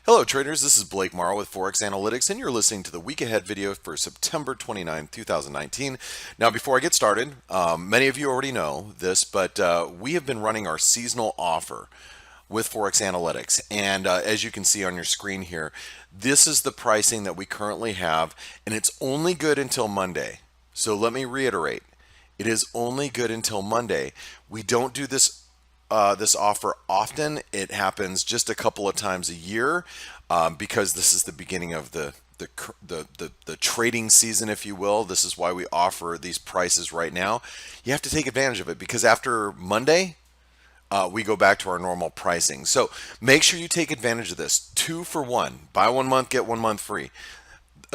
Hello traders, this is Blake Morrow with ForexAnalytix and you're listening to the week ahead video for September 29, 2019. Now before I get started, many of you already know this, but we have been running our seasonal offer with ForexAnalytix, and as you can see on your screen here, this is the pricing that we currently have, and it's only good until Monday. So let me reiterate, it is only good until Monday. We don't do this offer often. It happens just a couple of times a year because this is the beginning of the trading season, if you will. This is why we offer these prices right now. You have to take advantage of it because after Monday, we go back to our normal pricing. So make sure you take advantage of this. 2 for 1. Buy 1 month, get 1 month free.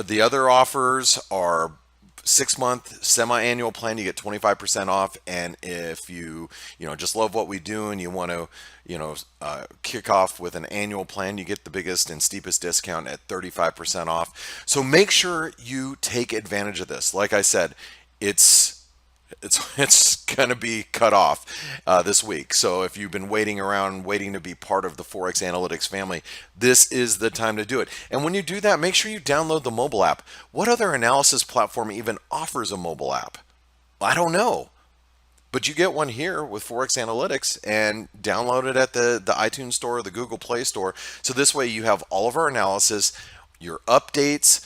The other offers are 6-month semi-annual plan. You get 25% off, and if you just love what we do and you want to kick off with an annual plan, you get the biggest and steepest discount at 35% off. So make sure you take advantage of this. Like I said, it's going to be cut off this week. So if you've been waiting around, waiting to be part of the ForexAnalytix family, this is the time to do it. And when you do that, make sure you download the mobile app. What other analysis platform even offers a mobile app? I don't know. But you get one here with ForexAnalytix and download it at the iTunes Store or the Google Play Store. So this way you have all of our analysis, your updates,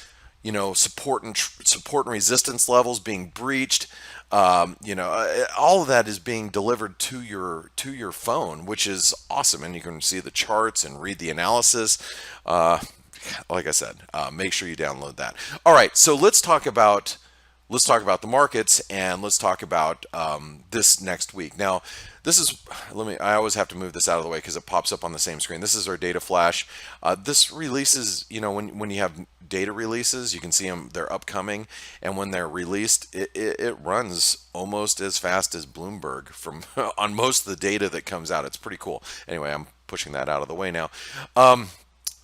support and resistance levels being breached. All of that is being delivered to your phone, which is awesome, and you can see the charts and read the analysis. Like I said, make sure you download that. All right, so let's talk about the markets, and let's talk about this next week. Now, I always have to move this out of the way because it pops up on the same screen. This is our data flash. This releases, when you have data releases, you can see them, they're upcoming, and when they're released, it runs almost as fast as Bloomberg on most of the data that comes out. It's pretty cool. Anyway, I'm pushing that out of the way now.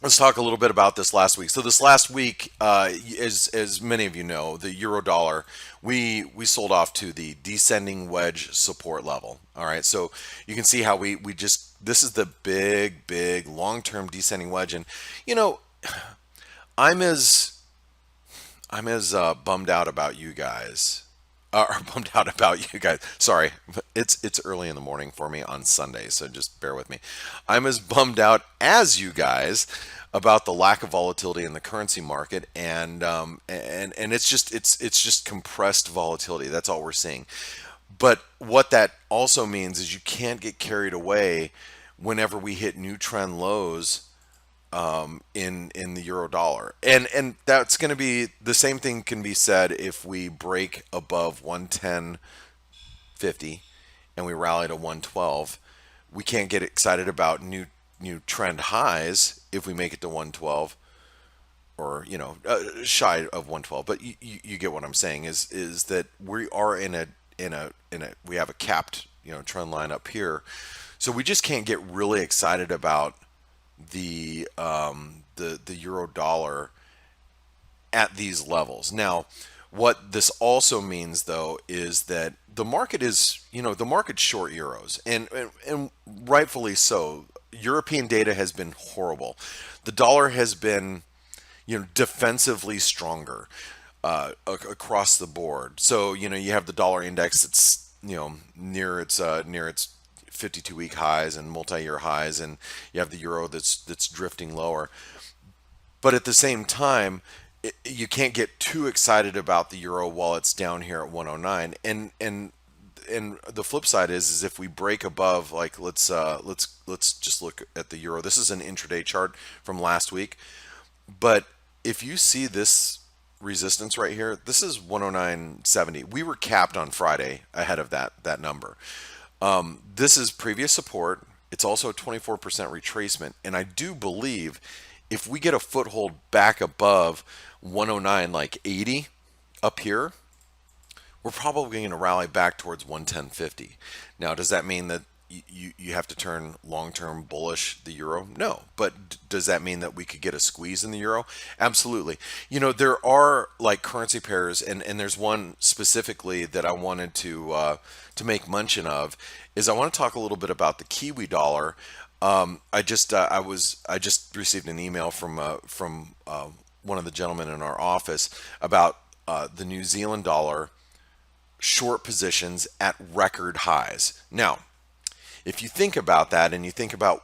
Let's talk a little bit about this last week. So this last week, as many of you know, the euro dollar, we sold off to the descending wedge support level. All right, so you can see how this is the big long-term descending wedge, and I'm as bummed out about you guys. Or bummed out about you guys. Sorry, it's early in the morning for me on Sunday, so just bear with me. I'm as bummed out as you guys about the lack of volatility in the currency market, and it's just compressed volatility. That's all we're seeing. But what that also means is you can't get carried away whenever we hit new trend lows in the euro dollar, and that's going to be the same thing can be said if we break above 110.50 and we rally to 112. We can't get excited about new trend highs if we make it to 112 or shy of 112. But you get what I'm saying is that we are in a we have a capped trend line up here, so we just can't get really excited about the euro dollar at these levels. Now, what this also means though is that the market is the market's short euros, and rightfully so. European data has been horrible. The dollar has been defensively stronger across the board. So you have the dollar index that's near its 52-week highs and multi-year highs, and you have the euro that's drifting lower. But at the same time, you can't get too excited about the euro while it's down here at 109. And the flip side is if we break above, like let's just look at the euro. This is an intraday chart from last week, but if you see this resistance right here, this is 109.70. We were capped on Friday ahead of that number. This is previous support. It's also a 24% retracement, and I do believe if we get a foothold back above 109, like 80 up here, we're probably going to rally back towards 110.50. Now, does that mean that you have to turn long-term bullish the euro? No. But does that mean that we could get a squeeze in the euro? Absolutely. There are like currency pairs, and there's one specifically that I wanted to make mention of, is I want to talk a little bit about the Kiwi dollar. I just received an email from one of the gentlemen in our office about the New Zealand dollar short positions at record highs. Now, if you think about that and you think about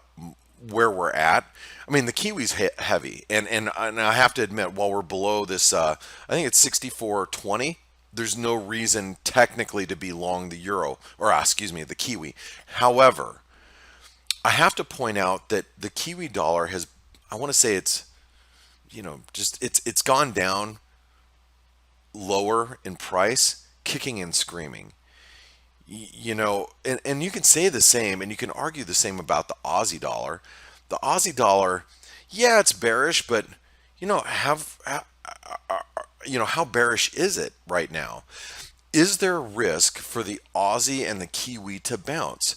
where we're at, I mean the Kiwi's heavy, and I have to admit, while we're below this, I think it's 64.20. There's no reason technically to be long the euro, or excuse me, the Kiwi. However, I have to point out that the Kiwi dollar has, I want to say it's, just it's gone down lower in price, kicking and screaming. And you can say the same, and you can argue the same about the Aussie dollar. The Aussie dollar, yeah, it's bearish, but how bearish is it right now? Is there a risk for the Aussie and the Kiwi to bounce?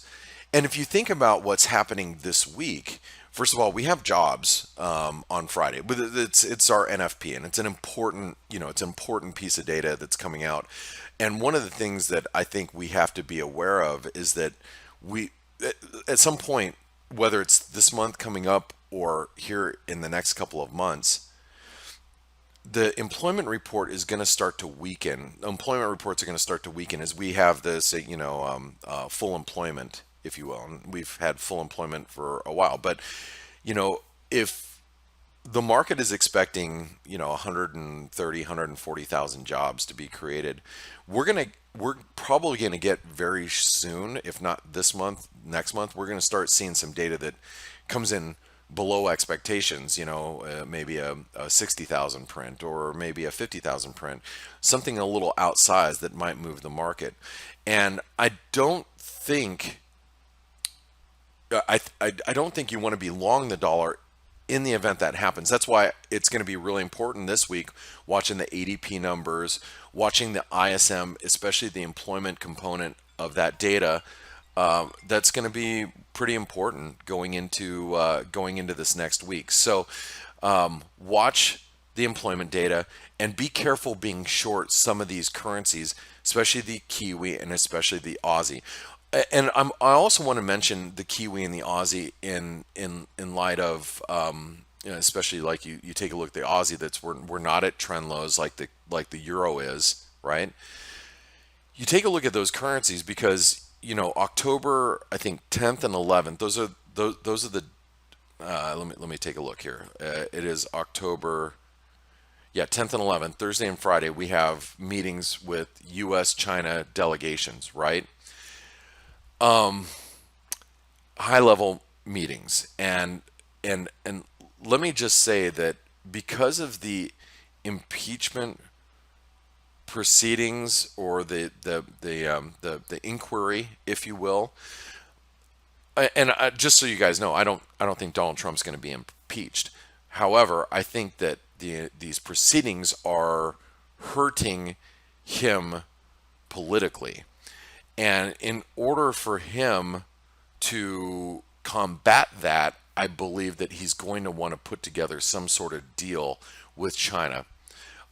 And if you think about what's happening this week, first of all, we have jobs on Friday. But it's our NFP, and it's an important piece of data that's coming out. And one of the things that I think we have to be aware of is that we, at some point, whether it's this month coming up or here in the next couple of months, the employment report is going to start to weaken. Employment reports are going to start to weaken as we have this, full employment, if you will. And we've had full employment for a while. But, if the market is expecting, 130, 140,000 jobs to be created, we're probably going to get very soon, if not this month, next month, we're going to start seeing some data that comes in below expectations, maybe a 60,000 print or maybe a 50,000 print, something a little outsized that might move the market. And I don't think you want to be long the dollar in the event that happens. That's why it's going to be really important this week, watching the ADP numbers, watching the ISM, especially the employment component of that data. That's going to be pretty important going into this next week. So watch the employment data and be careful being short some of these currencies, especially the Kiwi and especially the Aussie. And I also want to mention the Kiwi and the Aussie in light of especially like you take a look at the Aussie, we're not at trend lows like the euro is, right? You take a look at those currencies because October, I think 10th and 11th, those are the let me take a look here. It is October, yeah, 10th and 11th, Thursday and Friday. We have meetings with U.S. China delegations, right? High level meetings, and let me just say that because of the impeachment proceedings or the inquiry, if you will, and just so you guys know, I don't think Donald Trump's going to be impeached. However, I think that these proceedings are hurting him politically. And in order for him to combat that, I believe that he's going to want to put together some sort of deal with China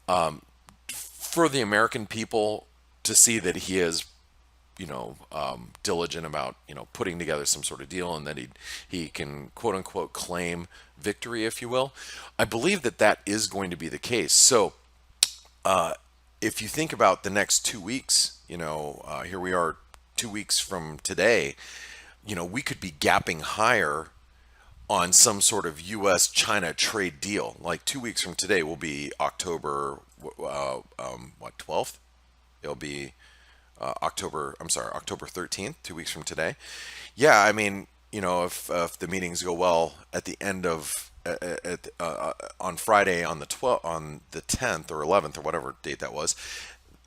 for the American people to see that he is, diligent about, putting together some sort of deal and that he can quote unquote claim victory, if you will. I believe that is going to be the case. So if you think about the next 2 weeks, here we are 2 weeks from today, we could be gapping higher on some sort of U.S.-China trade deal. Like 2 weeks from today will be October, 12th? It'll be October 13th, 2 weeks from today. Yeah, I mean, if the meetings go well at the end of, on Friday on the 10th or 11th or whatever date that was,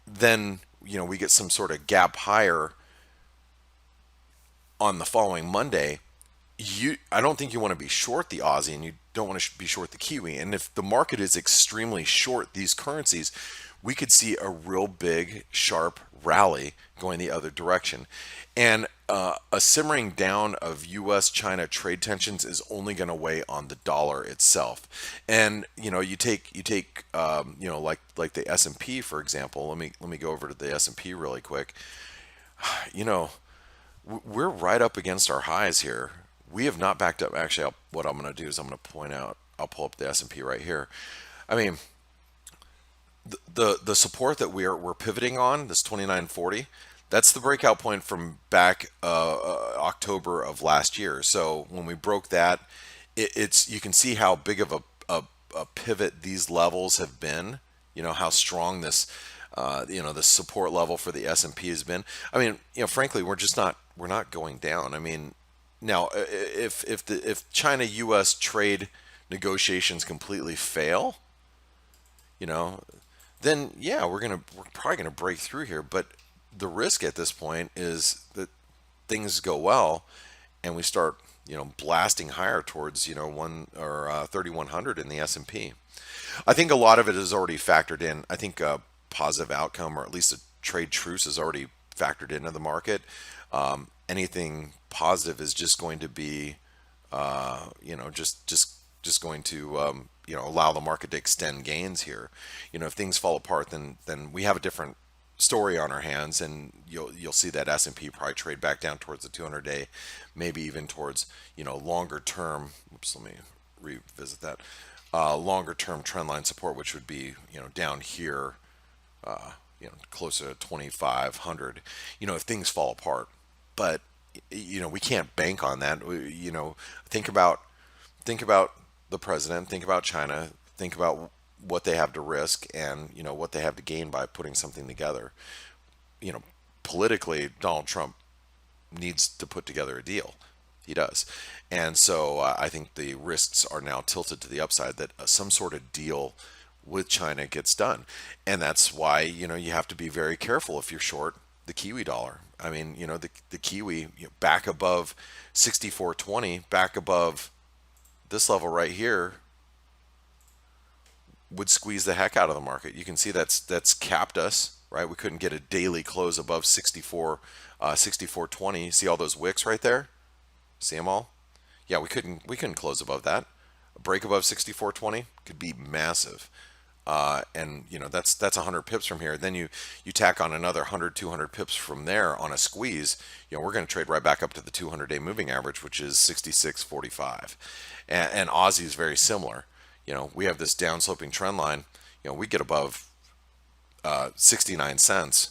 then, we get some sort of gap higher on the following Monday. I don't think you want to be short the Aussie, and you don't want to be short the Kiwi. And if the market is extremely short these currencies, we could see a real big, sharp rally going the other direction. And a simmering down of U.S.-China trade tensions is only going to weigh on the dollar itself. And you take like the S&P, for example. Let me go over to the S&P really quick. We're right up against our highs here. we have not backed up. Actually, what I'm going to do is I'm going to point out. I'll pull up the S&P right here. I mean, the support that we're pivoting on, this 2940, that's the breakout point from back October of last year. So when we broke that, it's you can see how big of a pivot these levels have been. You know how strong this the support level for the S&P has been. I mean, frankly, we're not going down. I mean, now if China U.S. trade negotiations completely fail, you know, then yeah, we're probably gonna break through here. But the risk at this point is that things go well, and we start blasting higher towards 3100 in the S&P. I think a lot of it is already factored in. I think a positive outcome, or at least a trade truce, is already factored into the market. Anything positive is just going to be, just going to allow the market to extend gains here. If things fall apart, then we have a different story on our hands, and you'll see that S&P probably trade back down towards the 200-day, maybe even towards longer term. Oops, let me revisit that. Longer term trend line support, which would be down here, closer to 2,500. If things fall apart, but we can't bank on that. Think about the president, think about China, think about what they have to risk, and what they have to gain by putting something together. Politically, Donald Trump needs to put together a deal. He does. And so I think the risks are now tilted to the upside that some sort of deal with China gets done. And that's why, you have to be very careful if you're short the Kiwi dollar. I mean, the Kiwi back above 64.20, back above this level right here, would squeeze the heck out of the market. You can see that's capped us, right? We couldn't get a daily close above 64.20. See all those wicks right there? See them all? Yeah, we couldn't close above that. A break above 64.20 could be massive. And that's 100 pips from here. Then you tack on another 100, 200 pips from there on a squeeze. We're going to trade right back up to the 200-day moving average, which is 66.45. And Aussie is very similar. We have this downsloping trend line. We get above 69 cents.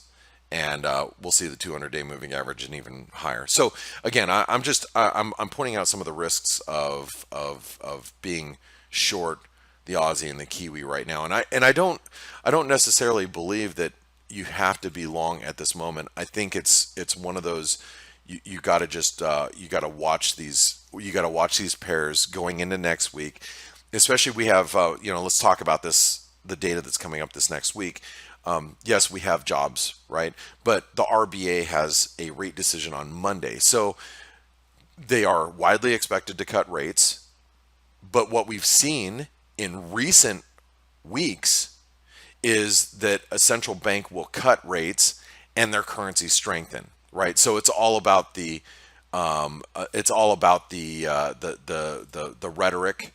And we'll see the 200-day moving average and even higher. So again, I'm pointing out some of the risks of being short the Aussie and the Kiwi right now. And I don't necessarily believe that you have to be long at this moment. I think it's one of those you got to just you got to watch these pairs going into next week. Especially we have let's talk about the data that's coming up this next week. Yes, we have jobs, right? But the RBA has a rate decision on Monday. So they are widely expected to cut rates. But what we've seen in recent weeks is that a central bank will cut rates and their currency strengthen, right? So it's all about the rhetoric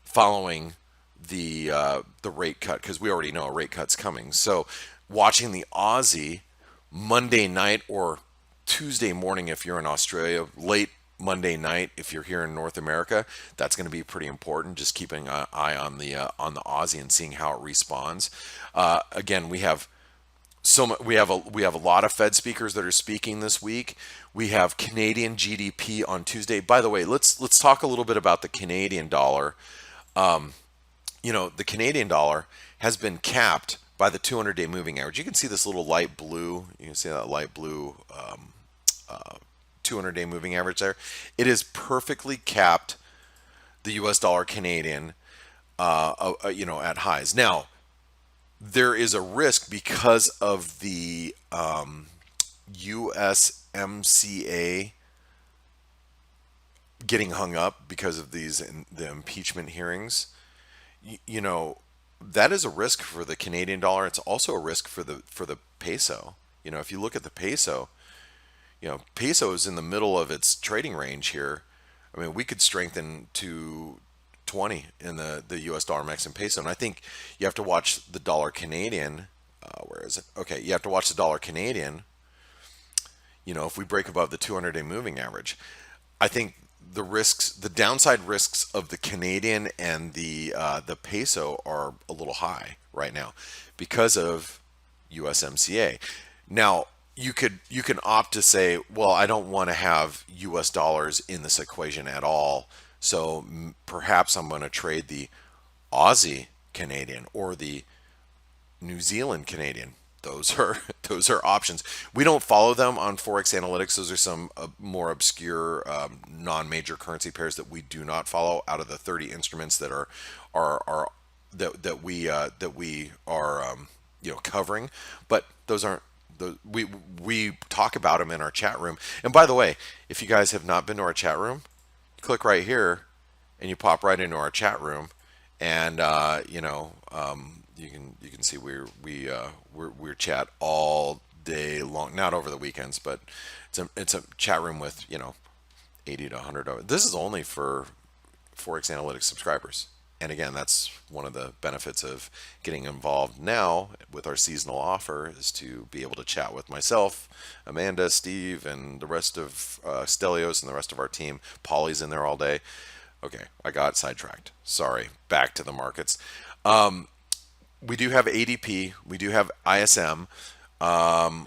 following the rate cut, because we already know a rate cut's coming. So watching the Aussie Monday night or Tuesday morning if you're in Australia, late Monday night if you're here in North America, that's going to be pretty important. Just keeping an eye on the Aussie and seeing how it responds. Again, we have a lot of Fed speakers that are speaking this week. We have Canadian GDP on Tuesday. By the way, let's talk a little bit about the Canadian dollar. The Canadian dollar has been capped by the 200-day moving average. You can see this little light blue. You can see that light blue 200-day moving average there. It is perfectly capped the U.S. dollar Canadian, at highs. Now, there is a risk because of the USMCA getting hung up because of the impeachment hearings. That is a risk for the Canadian dollar. It's also a risk for the peso. If you look at the peso, peso is in the middle of its trading range here. I mean, we could strengthen to 20 in the US dollar Mexican peso. And I think you have to watch the dollar Canadian. Where is it? Okay, you have to watch the dollar Canadian. If we break above the 200-day moving average, I think the risks, the downside risks of the Canadian and the peso are a little high right now because of USMCA. Now, you can opt to say, well, I don't want to have US dollars in this equation at all, so perhaps I'm going to trade the Aussie Canadian or the New Zealand Canadian. Those are those are options. We don't follow them on ForexAnalytix. Those are some more obscure non-major currency pairs that we do not follow out of the 30 instruments that are that we are covering. But those aren't we talk about them in our chat room. And by the way, if you guys have not been to our chat room, click right here and you pop right into our chat room, and you can see we're chat all day long, not over the weekends, but it's a chat room with 80 to 100. This is only for ForexAnalytix subscribers. And again, that's one of the benefits of getting involved now with our seasonal offer, is to be able to chat with myself, Amanda, Steve, and the rest of Stelios and the rest of our team. Polly's in there all day. Okay, I got sidetracked. Sorry. Back to the markets. We do have ADP. We do have ISM.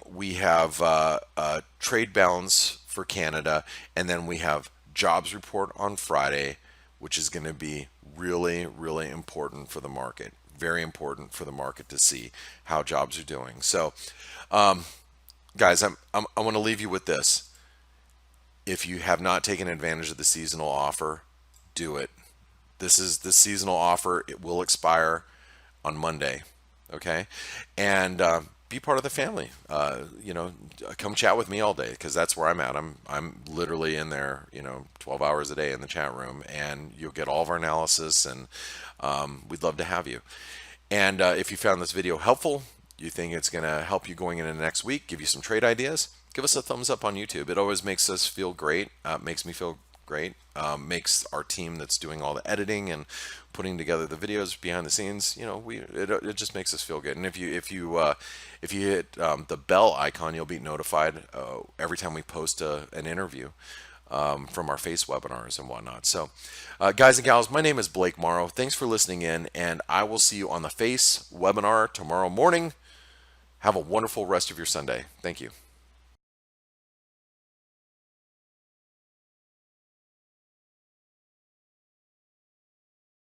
We have trade balance for Canada. And then we have jobs report on Friday, which is going to be really, really important for the market. Very important for the market to see how jobs are doing. So, guys, I want to leave you with this. If you have not taken advantage of the seasonal offer, do it. This is the seasonal offer. It will expire on Monday. Okay, and be part of the family. Come chat with me all day, because that's where I'm at. I'm literally in there, 12 hours a day in the chat room, and you'll get all of our analysis, and we'd love to have you. And if you found this video helpful, you think it's going to help you going into next week, give you some trade ideas, give us a thumbs up on YouTube. It always makes us feel great. Makes me feel great. Makes our team that's doing all the editing and putting together the videos behind the scenes, it just makes us feel good. And if you hit the bell icon, you'll be notified every time we post an interview from our face webinars and whatnot. So, guys and gals, my name is Blake Morrow. Thanks for listening in, and I will see you on the face webinar tomorrow morning. Have a wonderful rest of your Sunday. Thank you.